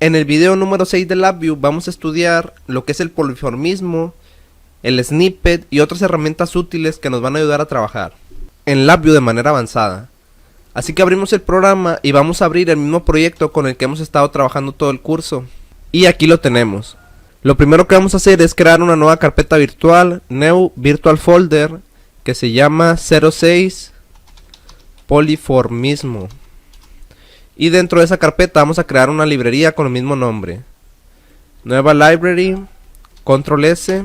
En el video número 6 de LabVIEW vamos a estudiar lo que es el poliformismo, el snippet y otras herramientas útiles que nos van a ayudar a trabajar en LabVIEW de manera avanzada. Así que abrimos el programa y vamos a abrir el mismo proyecto con el que hemos estado trabajando todo el curso. Y aquí lo tenemos. Lo primero que vamos a hacer es crear una nueva carpeta virtual, New Virtual Folder, que se llama 06 Poliformismo. Y dentro de esa carpeta vamos a crear una librería con el mismo nombre. Nueva library, control S.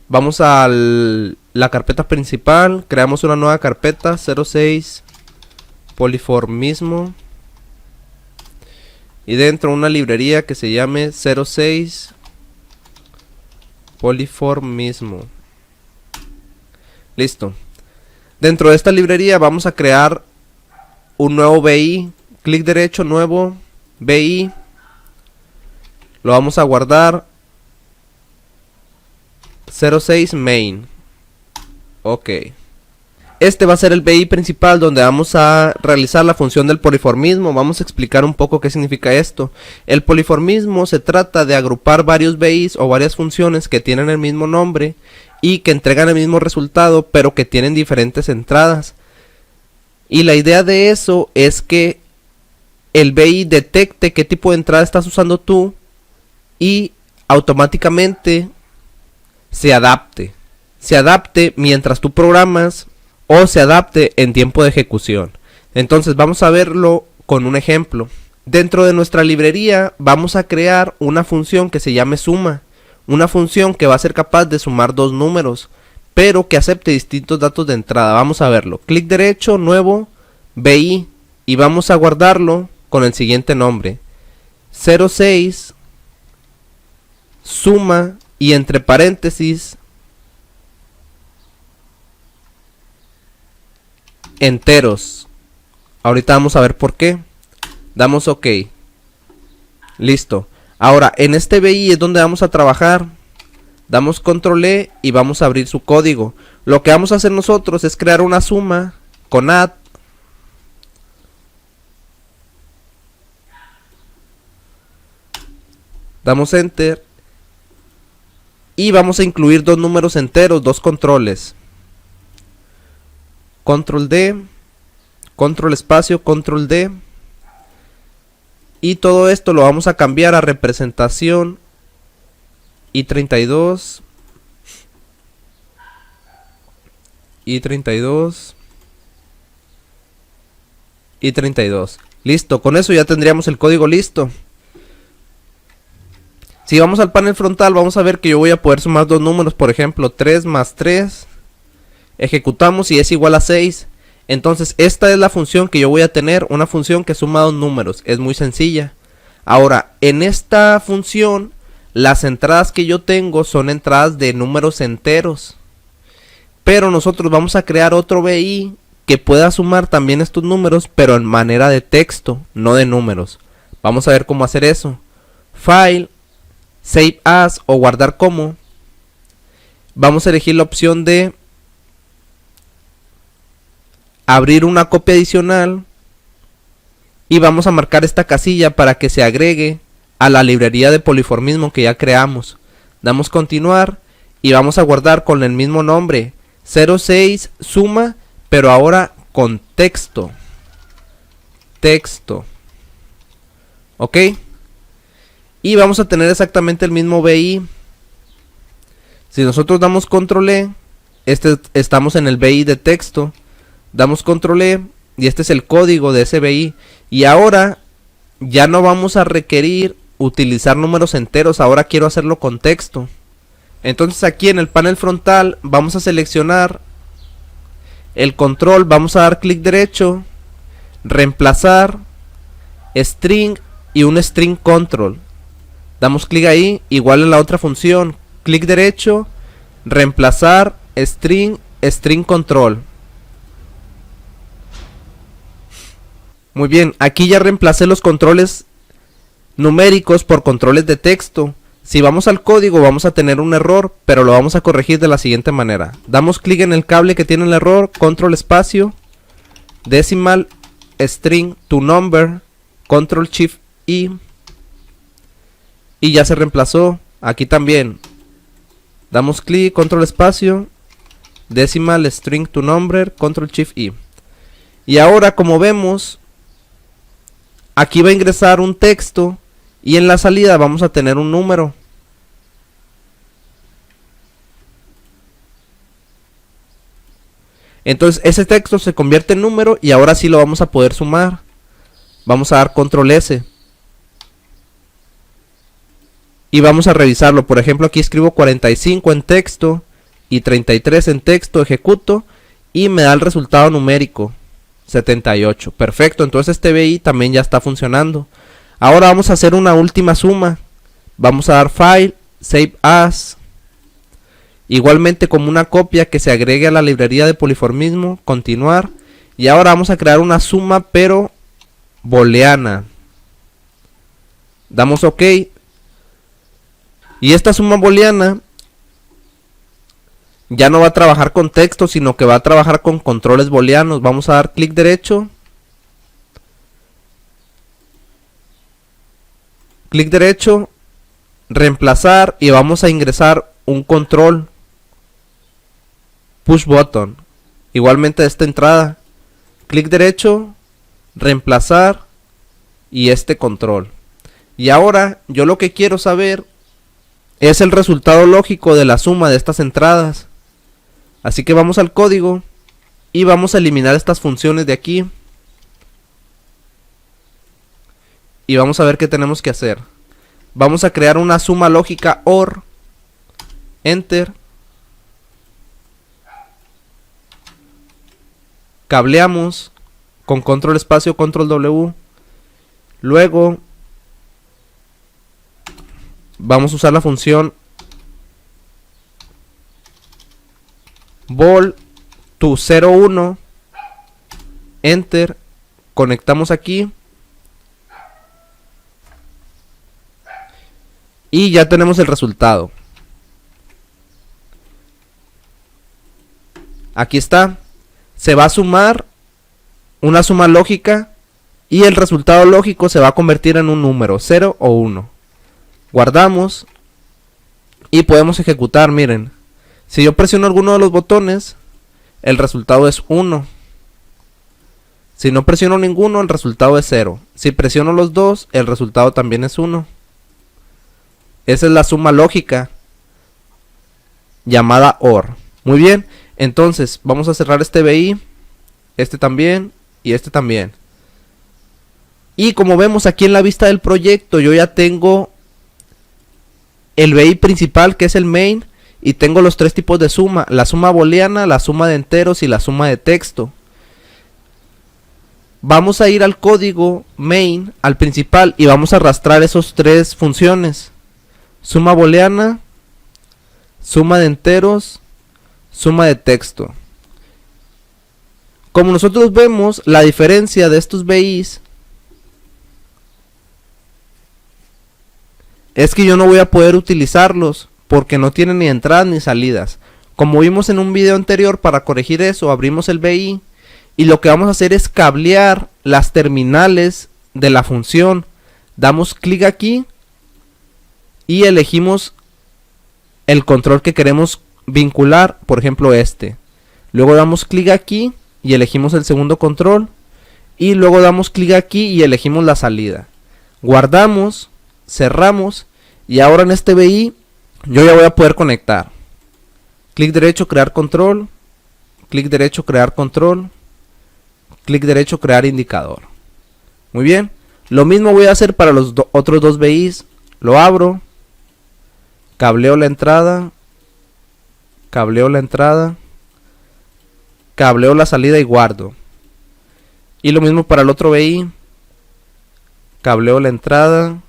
Vamos a la carpeta principal, creamos una nueva carpeta 06 Poliformismo. Y dentro una librería que se llame 06 Poliformismo. Listo. Dentro de esta librería vamos a crear un nuevo BI. Clic derecho, nuevo BI. Lo vamos a guardar 06 main. Ok. Este va a ser el BI principal donde vamos a realizar la función del poliformismo. Vamos a explicar un poco qué significa esto. El poliformismo se trata de agrupar varios BIs o varias funciones que tienen el mismo nombre y que entregan el mismo resultado, pero que tienen diferentes entradas. Y la idea de eso es que el BI detecte qué tipo de entrada estás usando tú y automáticamente se adapte mientras tú programas o se adapte en tiempo de ejecución. Entonces vamos a verlo con un ejemplo. Dentro de nuestra librería vamos a crear una función que se llame suma. Una función que va a ser capaz de sumar dos números, pero que acepte distintos datos de entrada. Vamos a verlo. Clic derecho, nuevo, BI, y vamos a guardarlo con el siguiente nombre. 06, suma, y entre paréntesis, enteros. Ahorita vamos a ver por qué. Damos OK. Listo. Ahora, en este BI es donde vamos a trabajar. Damos control E y vamos a abrir su código. Lo que vamos a hacer nosotros es crear una suma con add. Damos enter. Y vamos a incluir dos números enteros, dos controles. Control D, control espacio, control D. Y todo esto lo vamos a cambiar a representación y 32 y 32 y 32. Listo, con eso ya tendríamos el código listo. Si vamos al panel frontal vamos a ver que yo voy a poder sumar dos números, por ejemplo 3 más 3. Ejecutamos y es igual a 6. Entonces esta es la función que yo voy a tener, una función que suma dos números, es muy sencilla. Ahora, en esta función, las entradas que yo tengo son entradas de números enteros. Pero nosotros vamos a crear otro BI que pueda sumar también estos números, pero en manera de texto, no de números. Vamos a ver cómo hacer eso. File, Save As o guardar como. Vamos a elegir la opción de abrir una copia adicional y vamos a marcar esta casilla para que se agregue a la librería de poliformismo que ya creamos. Damos continuar y vamos a guardar con el mismo nombre 06 suma, pero ahora con texto. Ok, y vamos a tener exactamente el mismo BI. Si nosotros damos control E, estamos en el BI de texto. Damos control E y este es el código de ese BI. Y ahora ya no vamos a requerir utilizar números enteros. Ahora quiero hacerlo con texto. Entonces aquí en el panel frontal vamos a seleccionar el control. Vamos a dar clic derecho, reemplazar, string y un string control. Damos clic ahí, igual en la otra función. Clic derecho, reemplazar, string control. Muy bien, aquí ya reemplacé los controles numéricos por controles de texto. Si vamos al código vamos a tener un error, pero lo vamos a corregir de la siguiente manera. Damos clic en el cable que tiene el error, control espacio, decimal string to number, control shift y ya se reemplazó. Aquí también damos clic, control espacio, decimal string to number, control shift y ahora, como vemos, aquí va a ingresar un texto y en la salida vamos a tener un número. Entonces ese texto se convierte en número y ahora sí lo vamos a poder sumar. Vamos a dar control S y vamos a revisarlo. Por ejemplo, aquí escribo 45 en texto y 33 en texto, ejecuto y me da el resultado numérico 78. Perfecto, entonces este BI también ya está funcionando. Ahora vamos a hacer una última suma. Vamos a dar File, Save As. Igualmente como una copia que se agregue a la librería de poliformismo, continuar. Y ahora vamos a crear una suma pero booleana. Damos OK. Y esta suma booleana ya no va a trabajar con texto, sino que va a trabajar con controles booleanos. Vamos a dar clic derecho. Clic derecho, reemplazar y vamos a ingresar un control. Push button. Igualmente de esta entrada. Clic derecho, reemplazar y este control. Y ahora yo lo que quiero saber es el resultado lógico de la suma de estas entradas. Así que vamos al código y vamos a eliminar estas funciones de aquí. Y vamos a ver qué tenemos que hacer. Vamos a crear una suma lógica OR. Enter. Cableamos con control espacio, control W. Luego vamos a usar la función vol to 01. Enter. Conectamos aquí. Y ya tenemos el resultado. Aquí está. Se va a sumar una suma lógica y el resultado lógico se va a convertir en un número, 0 o 1. Guardamos y podemos ejecutar. Miren, si yo presiono alguno de los botones, el resultado es 1. Si no presiono ninguno, el resultado es 0. Si presiono los dos, el resultado también es 1. Esa es la suma lógica llamada OR. Muy bien, entonces vamos a cerrar este BI, este también y este también. Y como vemos aquí en la vista del proyecto, yo ya tengo el BI principal, que es el main, y tengo los tres tipos de suma: la suma booleana, la suma de enteros y la suma de texto. Vamos a ir al código main, al principal, y vamos a arrastrar esos tres funciones: suma booleana, suma de enteros, suma de texto. Como nosotros vemos, la diferencia de estos BIs es que yo no voy a poder utilizarlos porque no tienen ni entradas ni salidas. Como vimos en un video anterior, para corregir eso, abrimos el BI y lo que vamos a hacer es cablear las terminales de la función. Damos clic aquí y elegimos el control que queremos vincular, por ejemplo este. Luego damos clic aquí y elegimos el segundo control y luego damos clic aquí y elegimos la salida. Guardamos, cerramos y ahora en este BI yo ya voy a poder conectar. Clic derecho, crear control, clic derecho, crear control, clic derecho, crear indicador. Muy bien, lo mismo voy a hacer para los otros dos BIs. Lo abro, cableo la entrada, cableo la entrada, cableo la salida y guardo. Y lo mismo para el otro BI, cableo la entrada,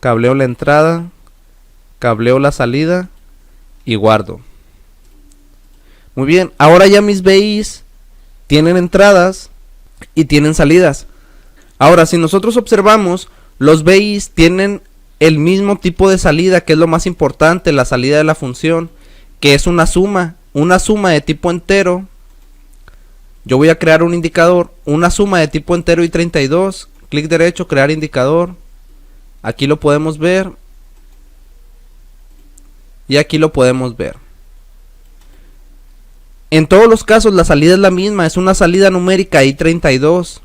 cableo la entrada, cableo la salida y guardo. Muy bien, ahora ya mis BIs tienen entradas y tienen salidas. Ahora, si nosotros observamos, los BIs tienen el mismo tipo de salida, que es lo más importante, la salida de la función, que es una suma de tipo entero, Yo voy a crear un indicador, una suma de tipo entero y 32. Clic derecho, crear indicador. Aquí lo podemos ver. Y aquí lo podemos ver. En todos los casos la salida es la misma, es una salida numérica i32.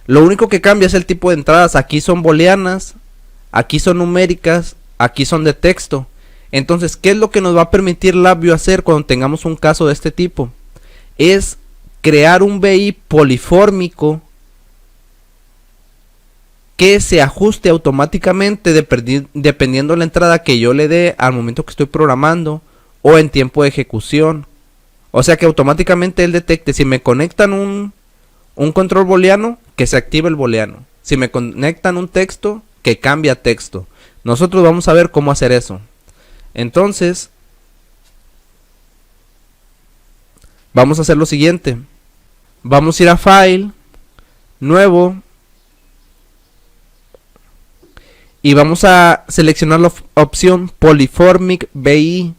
Lo único que cambia es el tipo de entradas. Aquí son booleanas, aquí son numéricas, aquí son de texto. Entonces, ¿qué es lo que nos va a permitir LabVIEW hacer cuando tengamos un caso de este tipo? Es crear un BI polifórmico que se ajuste automáticamente dependiendo de la entrada que yo le dé al momento que estoy programando o en tiempo de ejecución. O sea que automáticamente él detecte si me conectan un control booleano, que se active el booleano. Si me conectan un texto, que cambie a texto. Nosotros vamos a ver cómo hacer eso. Entonces, vamos a hacer lo siguiente. Vamos a ir a File, Nuevo, y vamos a seleccionar la opción Polyformic BI,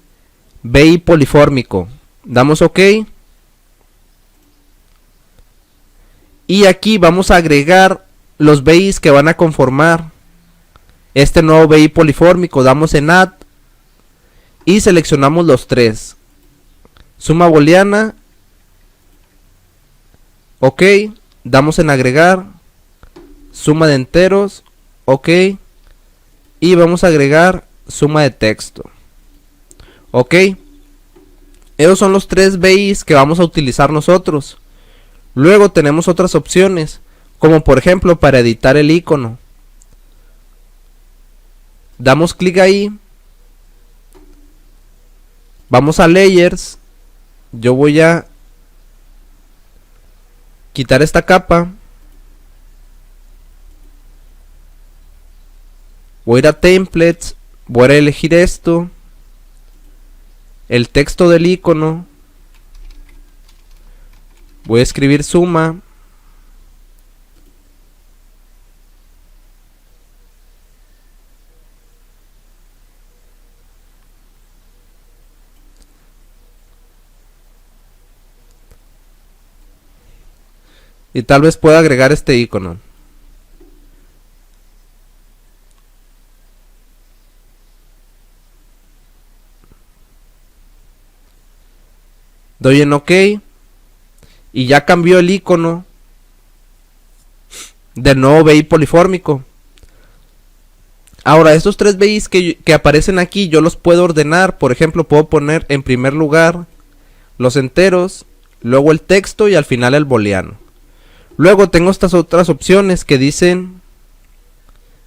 BI polifórmico. Damos OK. Y aquí vamos a agregar los BIs que van a conformar este nuevo BI polifórmico. Damos en Add y seleccionamos los tres. Suma booleana. OK. Damos en agregar. Suma de enteros. OK. Y vamos a agregar suma de texto. OK. Esos son los tres BIs que vamos a utilizar nosotros. Luego tenemos otras opciones, como por ejemplo para editar el icono. Damos clic ahí. Vamos a Layers. Yo voy a quitar esta capa. Voy a ir a Templates. Voy a elegir esto. El texto del icono. Voy a escribir suma. Y tal vez pueda agregar este icono. Doy en OK. Y ya cambió el icono del nuevo BI polifórmico. Ahora, estos tres BIs que aparecen aquí, yo los puedo ordenar. Por ejemplo, puedo poner en primer lugar los enteros, luego el texto y al final el booleano. Luego tengo estas otras opciones que dicen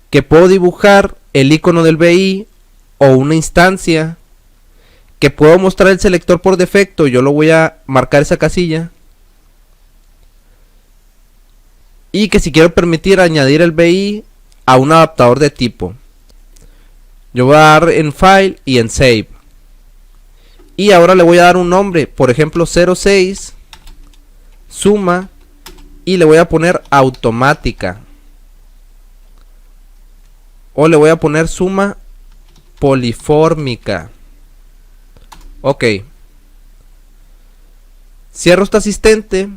que puedo dibujar el icono del BI o una instancia, que puedo mostrar el selector por defecto. Yo lo voy a marcar esa casilla. Y que si quiero permitir añadir el BI a un adaptador de tipo. Yo voy a dar en File y en Save. Y ahora le voy a dar un nombre. Por ejemplo 06 suma. Y le voy a poner automática. O le voy a poner suma polifórmica. OK. Cierro este asistente.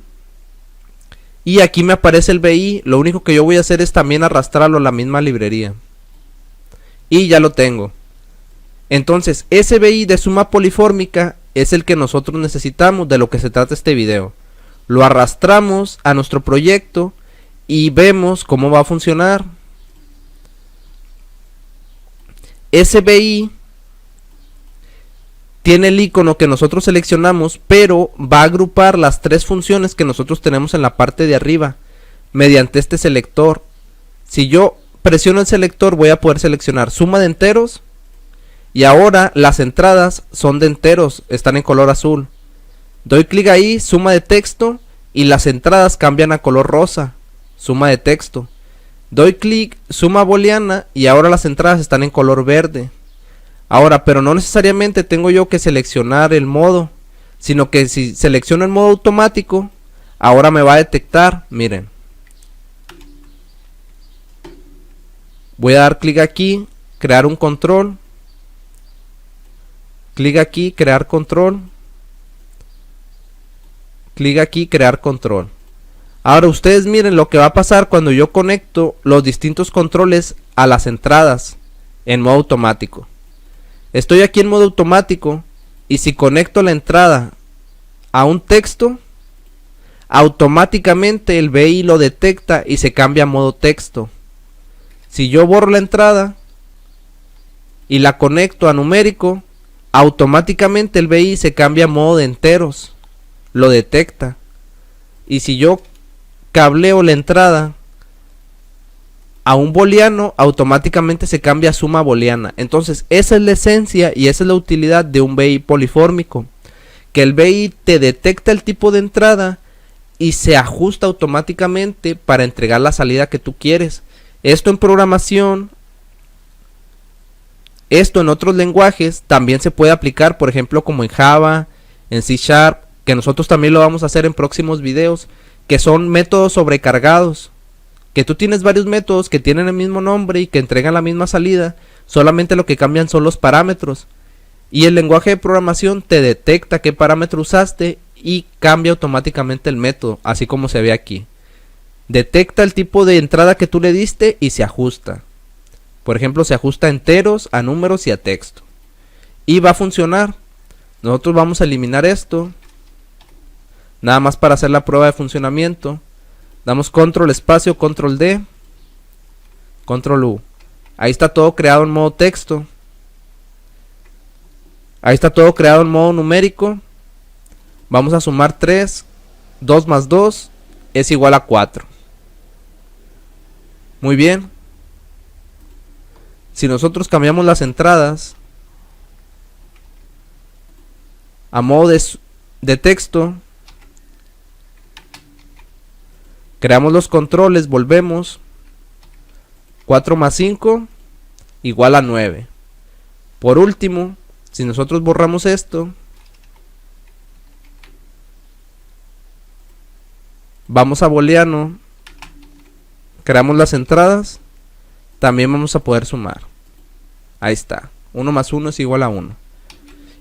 Y aquí me aparece el BI. Lo único que yo voy a hacer es también arrastrarlo a la misma librería. Y ya lo tengo. Entonces, ese BI de suma polifórmica es el que nosotros necesitamos, de lo que se trata este video. Lo arrastramos a nuestro proyecto y vemos cómo va a funcionar. Ese BI tiene el icono que nosotros seleccionamos, pero va a agrupar las tres funciones que nosotros tenemos en la parte de arriba mediante este selector. Si yo presiono el selector, voy a poder seleccionar suma de enteros, y ahora las entradas son de enteros, están en color azul. Doy clic ahí, suma de texto, y las entradas cambian a color rosa, suma de texto. Doy clic, suma booleana, y ahora las entradas están en color verde. Ahora, pero no necesariamente tengo yo que seleccionar el modo, sino que si selecciono el modo automático, ahora me va a detectar, miren. Voy a dar clic aquí, crear un control. Clic aquí, crear control. Clic aquí, crear control. Ahora ustedes miren lo que va a pasar cuando yo conecto los distintos controles a las entradas en modo automático. Estoy aquí en modo automático y si conecto la entrada a un texto, automáticamente el BI lo detecta y se cambia a modo texto. Si yo borro la entrada y la conecto a numérico, automáticamente el BI se cambia a modo de enteros, lo detecta. Y si yo cableo la entrada a un booleano, automáticamente se cambia a suma booleana. Entonces esa es la esencia y esa es la utilidad de un BI polifórmico, que el BI te detecta el tipo de entrada y se ajusta automáticamente para entregar la salida que tú quieres. Esto en programación, esto en otros lenguajes también se puede aplicar, por ejemplo como en Java, en C#, que nosotros también lo vamos a hacer en próximos videos, que son métodos sobrecargados, que tú tienes varios métodos que tienen el mismo nombre y que entregan la misma salida, solamente lo que cambian son los parámetros, y el lenguaje de programación te detecta qué parámetro usaste y cambia automáticamente el método, así como se ve aquí. Detecta el tipo de entrada que tú le diste y se ajusta. Por ejemplo, se ajusta a enteros, a números y a texto, y va a funcionar. Nosotros vamos a eliminar esto, nada más para hacer la prueba de funcionamiento. Damos control espacio, control D, control U. Ahí está todo creado en modo texto. Ahí está todo creado en modo numérico. Vamos a sumar 3. 2 más 2 es igual a 4. Muy bien. Si nosotros cambiamos las entradas a modo de texto, creamos los controles, volvemos. 4 más 5 igual a 9. Por último, si nosotros borramos esto, vamos a booleano, creamos las entradas, también vamos a poder sumar. Ahí está, 1 más 1 es igual a 1.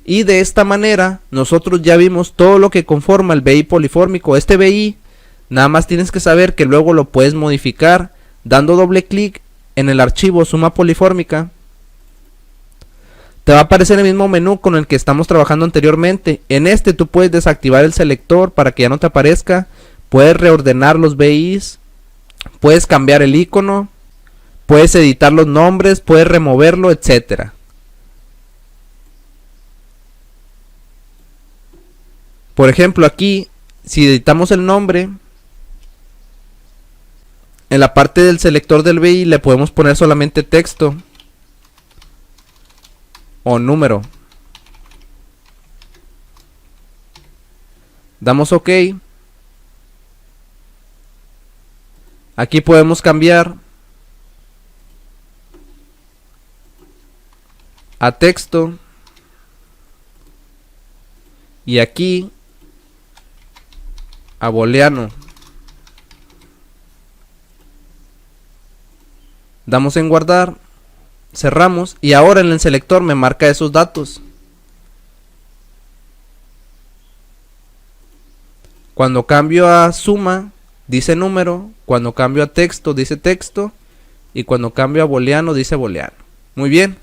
Y de esta manera nosotros ya vimos todo lo que conforma el BI polifórmico. Este BI nada más tienes que saber que luego lo puedes modificar dando doble clic en el archivo suma polifórmica. Te va a aparecer el mismo menú con el que estamos trabajando anteriormente. En este tú puedes desactivar el selector para que ya no te aparezca. Puedes reordenar los BIs, puedes cambiar el icono, puedes editar los nombres, puedes removerlo, etcétera. Por ejemplo, aquí, si editamos el nombre, en la parte del selector del BI le podemos poner solamente texto o número. Damos OK. Aquí podemos cambiar a texto y aquí a booleano. Damos en guardar, cerramos y ahora en el selector me marca esos datos. Cuando cambio a suma dice número, cuando cambio a texto dice texto y cuando cambio a booleano dice booleano. Muy bien.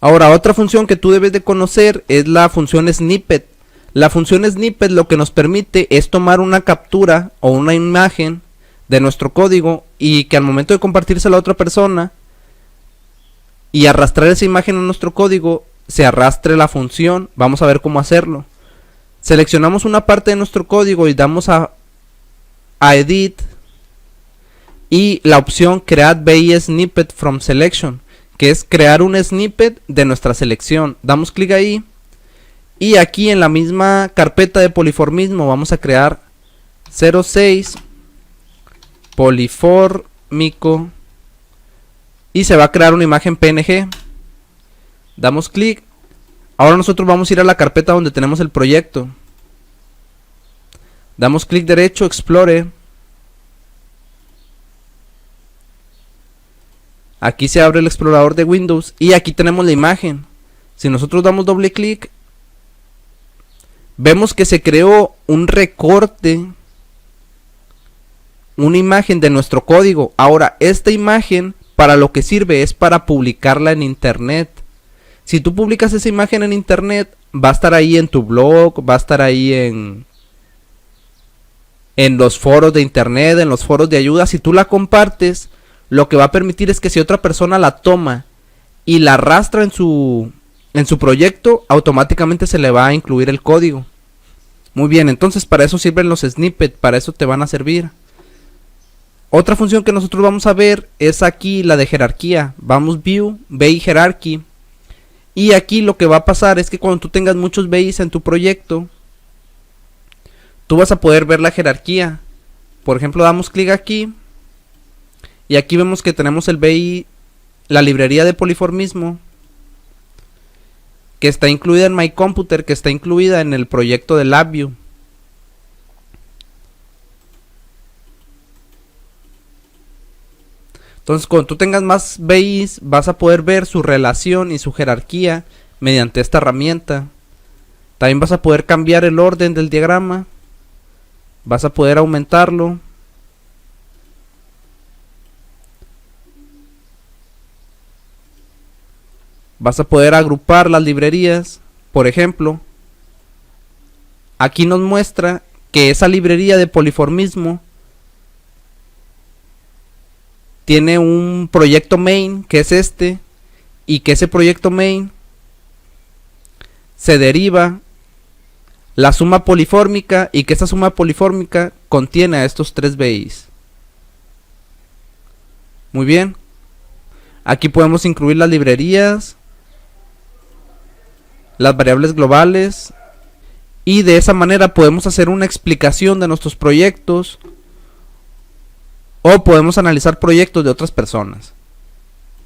Ahora otra función que tú debes de conocer es la función snippet. La función snippet lo que nos permite es tomar una captura o una imagen de nuestro código y que al momento de compartírsela a otra persona y arrastrar esa imagen a nuestro código se arrastre la función. Vamos a ver cómo hacerlo. Seleccionamos una parte de nuestro código y damos a edit y la opción create BI snippet from selection, que es crear un snippet de nuestra selección. Damos clic ahí y aquí en la misma carpeta de poliformismo vamos a crear 06 polifórmico y se va a crear una imagen PNG. Damos clic. Ahora nosotros vamos a ir a la carpeta donde tenemos el proyecto. Damos clic derecho, Explore. Aquí se abre el explorador de Windows y aquí tenemos la imagen. Si nosotros damos doble clic, Vemos que se creó un recorte, una imagen de nuestro código. Ahora, esta imagen para lo que sirve es para publicarla en internet. Si tú publicas esa imagen en internet, va a estar ahí en tu blog, va a estar ahí en los foros de internet, en los foros de ayuda. Si tú la compartes, lo que va a permitir es que si otra persona la toma y la arrastra en su proyecto, automáticamente se le va a incluir el código. Muy bien, entonces para eso sirven los snippets, para eso te van a servir. Otra función que nosotros vamos a ver es aquí la de jerarquía. Vamos View, BI Hierarchy. Y aquí lo que va a pasar es que cuando tú tengas muchos BIs en tu proyecto, tú vas a poder ver la jerarquía. Por ejemplo, damos clic aquí. Y aquí vemos que tenemos el BI, la librería de poliformismo, que está incluida en MyComputer, que está incluida en el proyecto de LabVIEW. Entonces, cuando tú tengas más BIs, vas a poder ver su relación y su jerarquía mediante esta herramienta. También vas a poder cambiar el orden del diagrama. Vas a poder aumentarlo. Vas a poder agrupar las librerías. Por ejemplo, aquí nos muestra que esa librería de poliformismo tiene un proyecto main, que es este, y que ese proyecto main se deriva la suma polifórmica, y que esa suma polifórmica contiene a estos 3 BIs. Muy bien. Aquí podemos incluir las librerías, las variables globales, y de esa manera podemos hacer una explicación de nuestros proyectos, o podemos analizar proyectos de otras personas.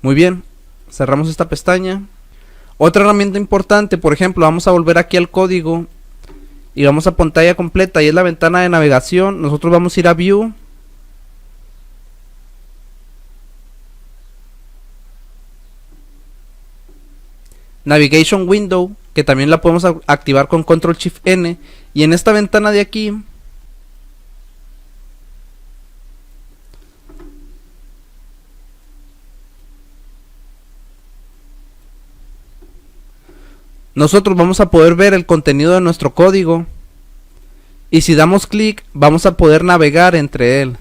Muy bien, cerramos esta pestaña. Otra herramienta importante, por ejemplo, vamos a volver aquí al código y vamos a pantalla completa, y es la ventana de navegación. Nosotros vamos a ir a View, Navigation Window, que también la podemos activar con Control Shift N, y en esta ventana de aquí nosotros vamos a poder ver el contenido de nuestro código, y si damos clic vamos a poder navegar entre él.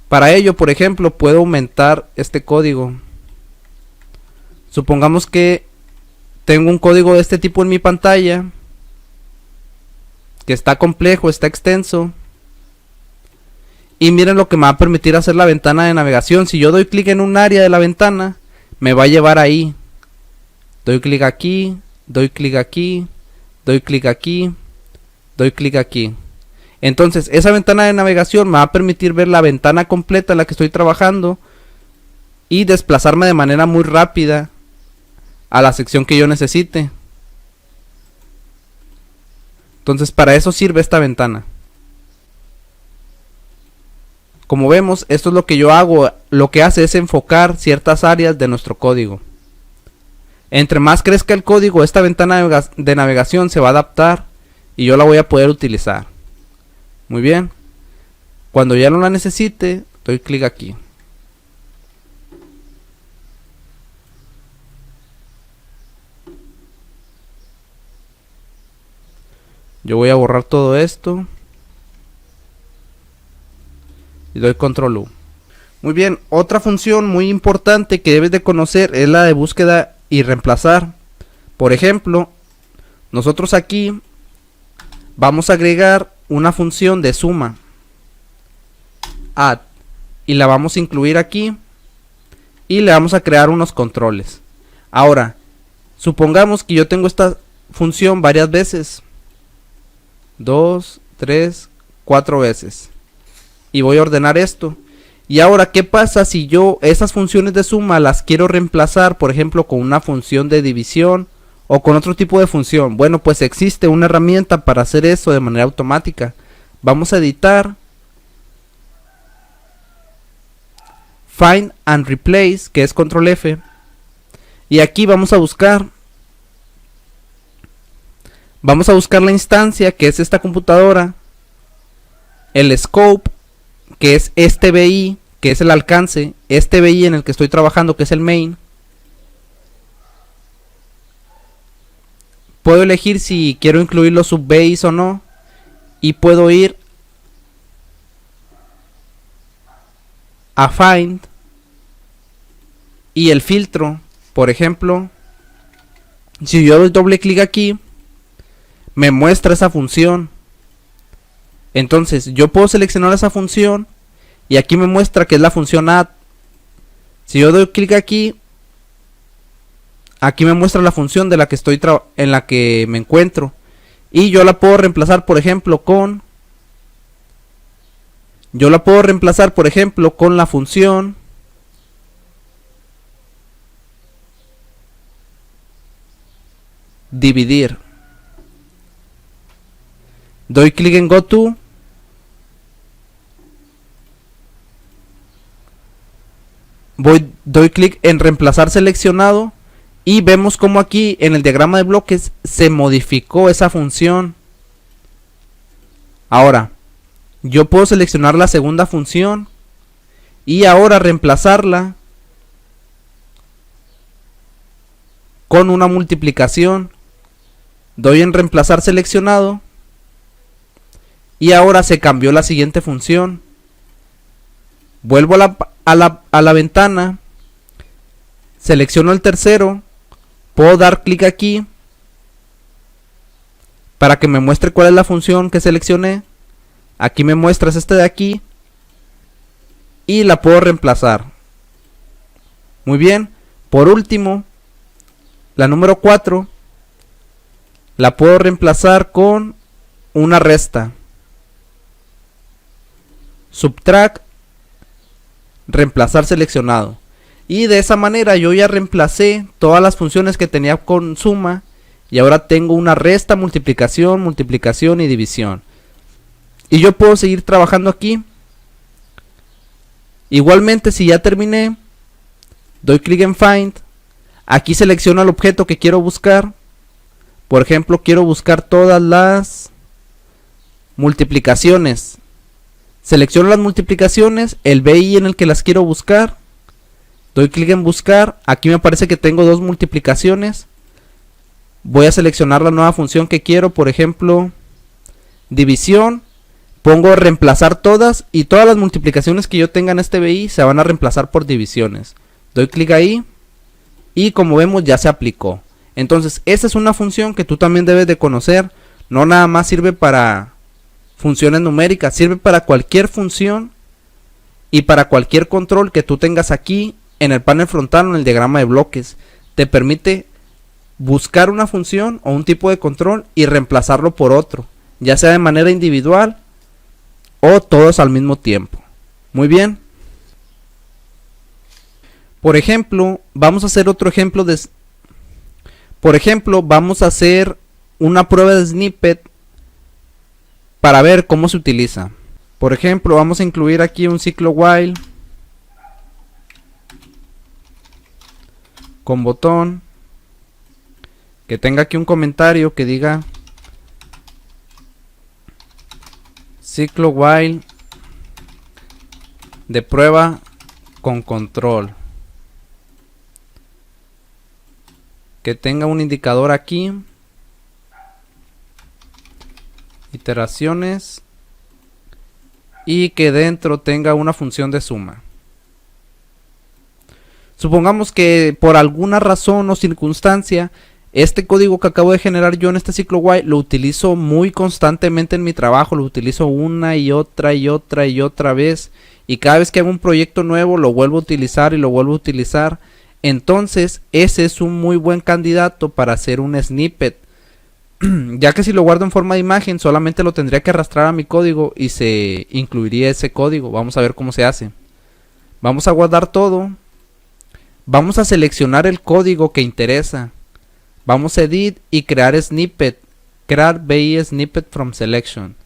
Para ello, por ejemplo, puedo aumentar este código. Supongamos que tengo un código de este tipo en mi pantalla, que está complejo, está extenso, y miren lo que me va a permitir hacer la ventana de navegación. Si yo doy clic en un área de la ventana, me va a llevar ahí. Doy clic aquí, doy clic aquí, doy clic aquí, doy clic aquí. Entonces esa ventana de navegación me va a permitir ver la ventana completa en la que estoy trabajando y desplazarme de manera muy rápida a la sección que yo necesite. Entonces para eso sirve esta ventana. Como vemos, esto es lo que yo hago. Lo que hace es enfocar ciertas áreas de nuestro código. Entre más crezca el código, esta ventana de navegación se va a adaptar y yo la voy a poder utilizar. Muy bien. Cuando ya no la necesite, doy clic aquí. Yo voy a borrar todo esto y doy control U. Muy bien, otra función muy importante que debes de conocer es la de búsqueda y reemplazar. Por ejemplo, nosotros aquí vamos a agregar una función de suma, add, y la vamos a incluir aquí y le vamos a crear unos controles. Ahora, supongamos que yo tengo esta función varias veces, 2, 3, 4 veces, y voy a ordenar esto. Y ahora, ¿qué pasa si yo esas funciones de suma las quiero reemplazar, por ejemplo, con una función de división o con otro tipo de función? Bueno, pues existe una herramienta para hacer eso de manera automática. Vamos a editar, Find and Replace, que es control F, y aquí vamos a buscar Vamos a buscar la instancia, que es esta computadora, el scope, que es este BI, que es el alcance, este BI en el que estoy trabajando, que es el main. Puedo elegir si quiero incluir los sub-BIs o no, y puedo ir a find y el filtro. Por ejemplo, si yo doy doble clic aquí, me muestra esa función. Entonces yo puedo seleccionar esa función y aquí me muestra que es la función add. Si yo doy clic aquí, aquí me muestra la función de la que estoy en la que me encuentro, y yo la puedo reemplazar, por ejemplo, con la función dividir. Doy clic en Go To, doy clic en reemplazar seleccionado, y vemos como aquí en el diagrama de bloques se modificó esa función. Ahora yo puedo seleccionar la segunda función y ahora reemplazarla con una multiplicación. Doy en reemplazar seleccionado y ahora se cambió la siguiente función. Vuelvo a la ventana, selecciono el tercero, puedo dar clic aquí para que me muestre cuál es la función que seleccioné. Aquí me muestras este de aquí y la puedo reemplazar. Muy bien. Por último, la número 4 la puedo reemplazar con una resta. Subtract, reemplazar seleccionado. Y de esa manera yo ya reemplacé todas las funciones que tenía con suma, y ahora tengo una resta, multiplicación, multiplicación y división. Y yo puedo seguir trabajando aquí. Igualmente, si ya terminé, doy clic en Find. Aquí selecciono el objeto que quiero buscar. Por ejemplo, quiero buscar todas las multiplicaciones. Selecciono las multiplicaciones, el BI en el que las quiero buscar. Doy clic en buscar. Aquí me parece que tengo dos multiplicaciones. Voy a seleccionar la nueva función que quiero, por ejemplo, división. Pongo reemplazar todas, y todas las multiplicaciones que yo tenga en este BI se van a reemplazar por divisiones. Doy clic ahí y como vemos ya se aplicó. Entonces esa es una función que tú también debes de conocer. No nada más sirve para funciones numéricas, sirve para cualquier función y para cualquier control que tú tengas aquí en el panel frontal o en el diagrama de bloques. Te permite buscar una función o un tipo de control y reemplazarlo por otro, ya sea de manera individual o todos al mismo tiempo. Muy bien. Por ejemplo, vamos a hacer otro ejemplo de... Por ejemplo, vamos a hacer una prueba de snippet para ver cómo se utiliza. Por ejemplo, vamos a incluir aquí un ciclo while con botón que tenga aquí un comentario que diga ciclo while de prueba con control, que tenga un indicador aquí, iteraciones, y que dentro tenga una función de suma. Supongamos que por alguna razón o circunstancia este código que acabo de generar yo en este ciclo while lo utilizo muy constantemente en mi trabajo, lo utilizo una y otra y otra y otra vez, y cada vez que hago un proyecto nuevo lo vuelvo a utilizar y lo vuelvo a utilizar. Entonces ese es un muy buen candidato para hacer un snippet, ya que si lo guardo en forma de imagen solamente lo tendría que arrastrar a mi código y se incluiría ese código. Vamos a ver cómo se hace. Vamos a guardar todo, vamos a seleccionar el código que interesa, vamos a edit y crear snippet, crear BI snippet from selection.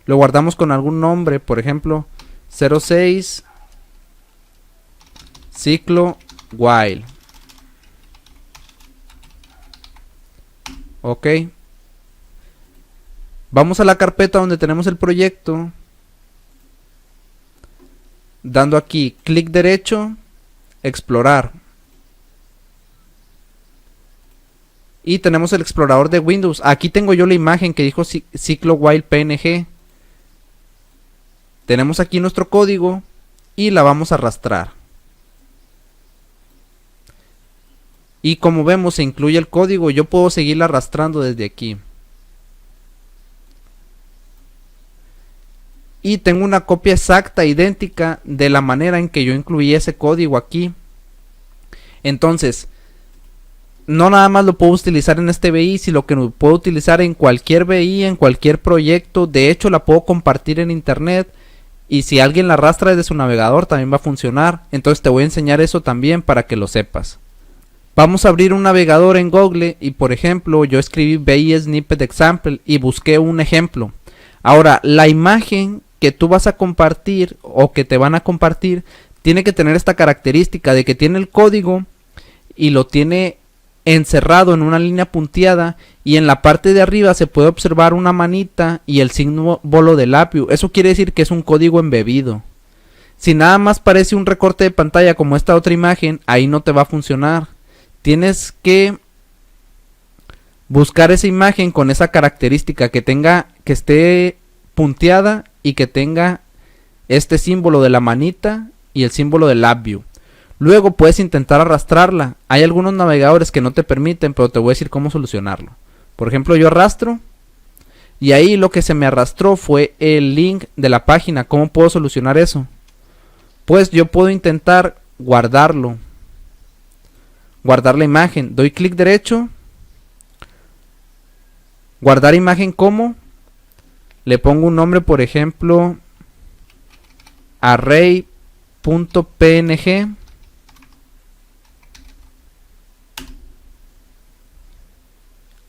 Lo guardamos con algún nombre, por ejemplo 06 ciclo while. Ok, Vamos a la carpeta donde tenemos el proyecto, dando aquí clic derecho, explorar. Y tenemos el explorador de Windows. Aquí tengo yo la imagen que dijo ciclo while png. Tenemos aquí nuestro código y la vamos a arrastrar. Y como vemos se incluye el código. Yo puedo seguirla arrastrando desde aquí. Y tengo una copia exacta, idéntica de la manera en que yo incluí ese código aquí. Entonces, no nada más lo puedo utilizar en este BI, sino que lo puedo utilizar en cualquier BI, en cualquier proyecto. De hecho, la puedo compartir en internet. Y si alguien la arrastra desde su navegador, también va a funcionar. Entonces te voy a enseñar eso también para que lo sepas. Vamos a abrir un navegador en Google y por ejemplo yo escribí BI Snippet Example y busqué un ejemplo. Ahora la imagen que tú vas a compartir o que te van a compartir tiene que tener esta característica de que tiene el código y lo tiene encerrado en una línea punteada y en la parte de arriba se puede observar una manita y el símbolo de LabVIEW. Eso quiere decir que es un código embebido. Si nada más parece un recorte de pantalla como esta otra imagen, ahí no te va a funcionar. Tienes que buscar esa imagen con esa característica que esté punteada y que tenga este símbolo de la manita y el símbolo de LabVIEW. Luego puedes intentar arrastrarla. Hay algunos navegadores que no te permiten, pero te voy a decir cómo solucionarlo. Por ejemplo, yo arrastro y ahí lo que se me arrastró fue el link de la página. ¿Cómo puedo solucionar eso? Pues yo puedo intentar guardarlo. Guardar la imagen. Doy clic derecho. Guardar imagen como. Le pongo un nombre, por ejemplo, array.png.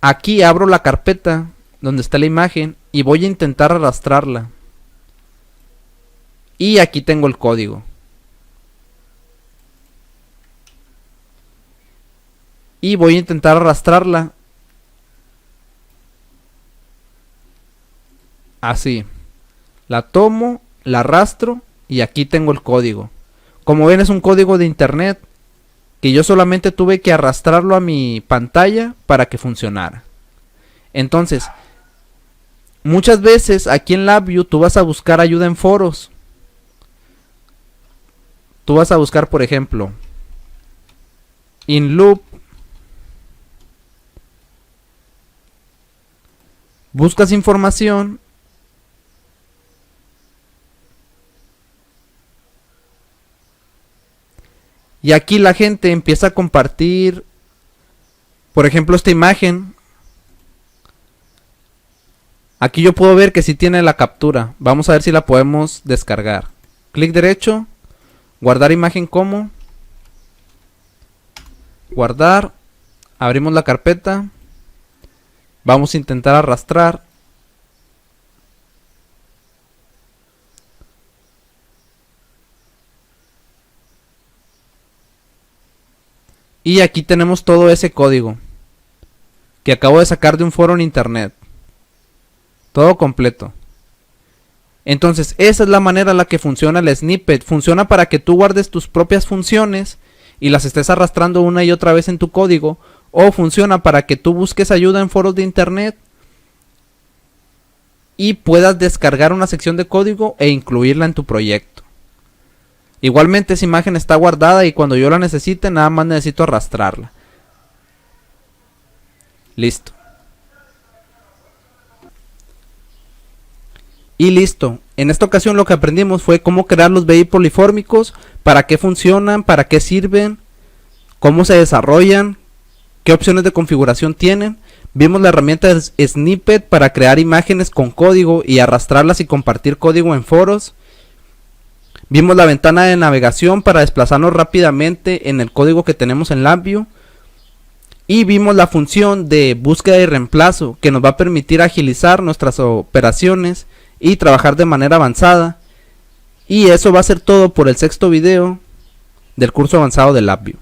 Aquí abro la carpeta donde está la imagen y voy a intentar arrastrarla. Y aquí tengo el código. Y voy a intentar arrastrarla. Así. La tomo, la arrastro y aquí tengo el código. Como ven es un código de internet que yo solamente tuve que arrastrarlo a mi pantalla para que funcionara. Entonces, muchas veces aquí en LabVIEW tú vas a buscar ayuda en foros. Tú vas a buscar, por ejemplo, InLoop. Buscas información. Y aquí la gente empieza a compartir, por ejemplo, esta imagen. Aquí yo puedo ver que sí tiene la captura. Vamos a ver si la podemos descargar. Clic derecho, guardar imagen como. Guardar. Abrimos la carpeta. Vamos a intentar arrastrar. Y aquí tenemos todo ese código que acabo de sacar de un foro en internet. Todo completo. Entonces esa es la manera en la que funciona el snippet. Funciona para que tú guardes tus propias funciones y las estés arrastrando una y otra vez en tu código. O funciona para que tú busques ayuda en foros de internet y puedas descargar una sección de código e incluirla en tu proyecto. Igualmente esa imagen está guardada y cuando yo la necesite nada más necesito arrastrarla. Listo. Y listo. En esta ocasión lo que aprendimos fue cómo crear los BI polifórmicos, para qué funcionan, para qué sirven, cómo se desarrollan, qué opciones de configuración tienen. Vimos la herramienta Snippet para crear imágenes con código y arrastrarlas y compartir código en foros. Vimos la ventana de navegación para desplazarnos rápidamente en el código que tenemos en LabVIEW. Y vimos la función de búsqueda y reemplazo que nos va a permitir agilizar nuestras operaciones y trabajar de manera avanzada. Y eso va a ser todo por el sexto video del curso avanzado de LabVIEW.